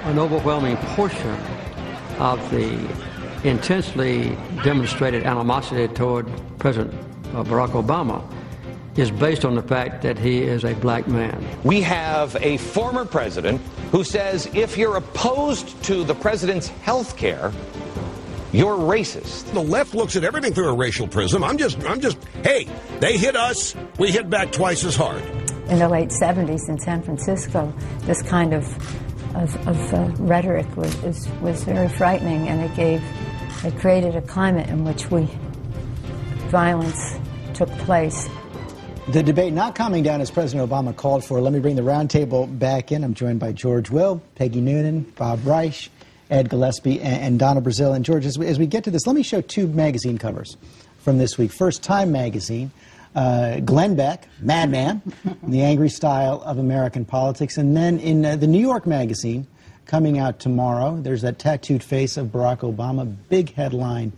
an overwhelming portion of the intensely demonstrated animosity toward President Barack Obama is based on the fact that he is a black man. We have a former president who says if you're opposed to the president's health care, you're racist. The left looks at everything through a racial prism. I'm just, hey, they hit us, we hit back twice as hard. In the late 70s in San Francisco, this kind of rhetoric was very frightening, and it created a climate in which violence took place. The debate not calming down as President Obama called for. Let me bring the roundtable back in. I'm joined by George Will, Peggy Noonan, Bob Reich, Ed Gillespie, and Donna Brazile. And George, as we get to this, let me show two magazine covers from this week. First, Time magazine, Glenn Beck, Madman, The Angry Style of American Politics. And then in the New York magazine, coming out tomorrow, there's that tattooed face of Barack Obama, big headline,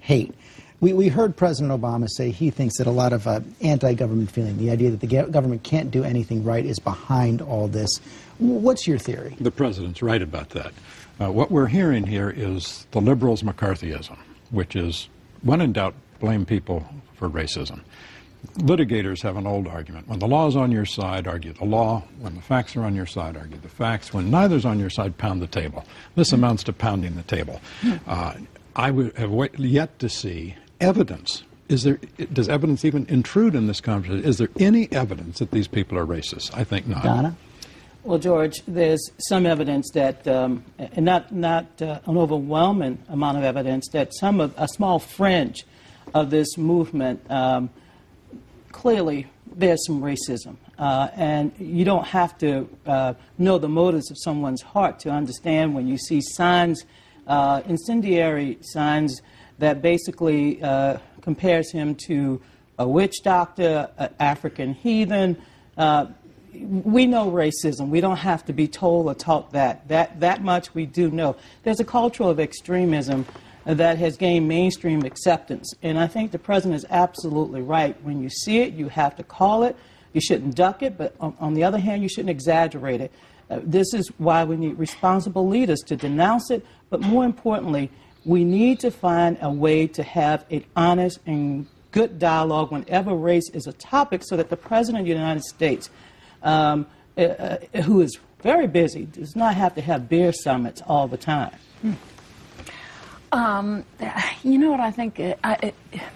Hate. We heard President Obama say he thinks that a lot of anti-government feeling, the idea that the government can't do anything right, is behind all this. What's your theory? The president's right about that. What we're hearing here is the liberals' McCarthyism, which is, when in doubt, blame people for racism. Litigators have an old argument. When the law is on your side, argue the law. When the facts are on your side, argue the facts. When neither's on your side, pound the table. This amounts to pounding the table. I would have yet to see evidence. Does evidence even intrude in this conversation? Is there any evidence that these people are racist? I think not. Donna? Well, George, there's some evidence that, and not an overwhelming amount of evidence, that a small fringe of this movement clearly there's some racism. And you don't have to know the motives of someone's heart to understand when you see signs, incendiary signs, that basically compares him to a witch doctor, an African heathen. We know racism. We don't have to be told or taught that. That much we do know. There's a culture of extremism that has gained mainstream acceptance. And I think the president is absolutely right. When you see it, you have to call it. You shouldn't duck it, but on the other hand, you shouldn't exaggerate it. This is why we need responsible leaders to denounce it, but more importantly, we need to find a way to have an honest and good dialogue whenever race is a topic, so that the President of the United States, who is very busy, does not have to have beer summits all the time. You know what I think?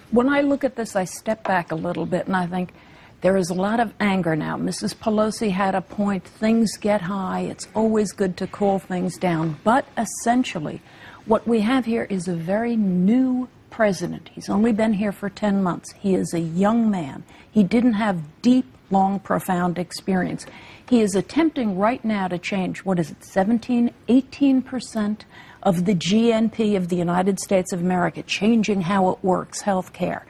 When I look at this, I step back a little bit and I think there is a lot of anger now. Mrs. Pelosi had a point. Things get high. It's always good to cool things down. But essentially, what we have here is a very new president. He's only been here for 10 months. He is a young man. He didn't have deep, long, profound experience. He is attempting right now to change, 18% of the GNP of the United States of America, changing how it works, health care.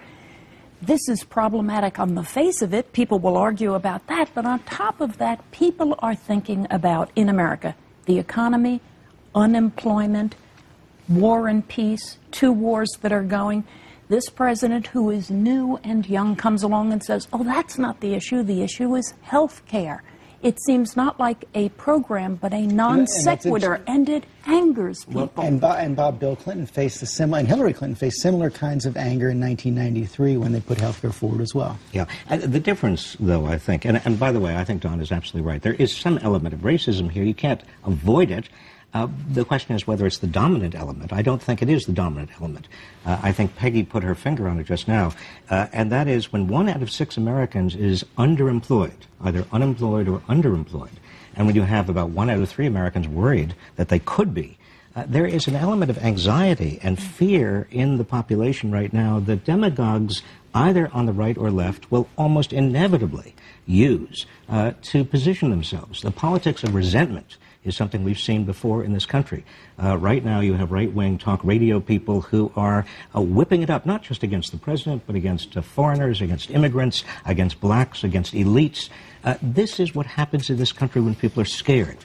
This is problematic on the face of it. People will argue about that. But on top of that, people are thinking about, in America, the economy, unemployment, war and peace, 2 wars that are going. This president, who is new and young, comes along and says, oh, that's not the issue. The issue is health care. It seems not like a program, but a non sequitur, and it angers people. Well, and Bill Clinton faced and Hillary Clinton faced similar kinds of anger in 1993 when they put health care forward as well. Yeah. The difference, though, I think, and by the way, I think Don is absolutely right. There is some element of racism here. You can't avoid it. The question is whether it's the dominant element. I don't think it is the dominant element. I think Peggy put her finger on it just now, and that is when 1 out of 6 Americans is underemployed, either unemployed or underemployed, and when you have about 1 out of 3 Americans worried that they could be, there is an element of anxiety and fear in the population right now that demagogues, either on the right or left, will almost inevitably use to position themselves. The politics of resentment is something we've seen before in this country. Right now you have right-wing talk radio people who are whipping it up, not just against the president, but against foreigners, against immigrants, against blacks, against elites. This is what happens in this country when people are scared.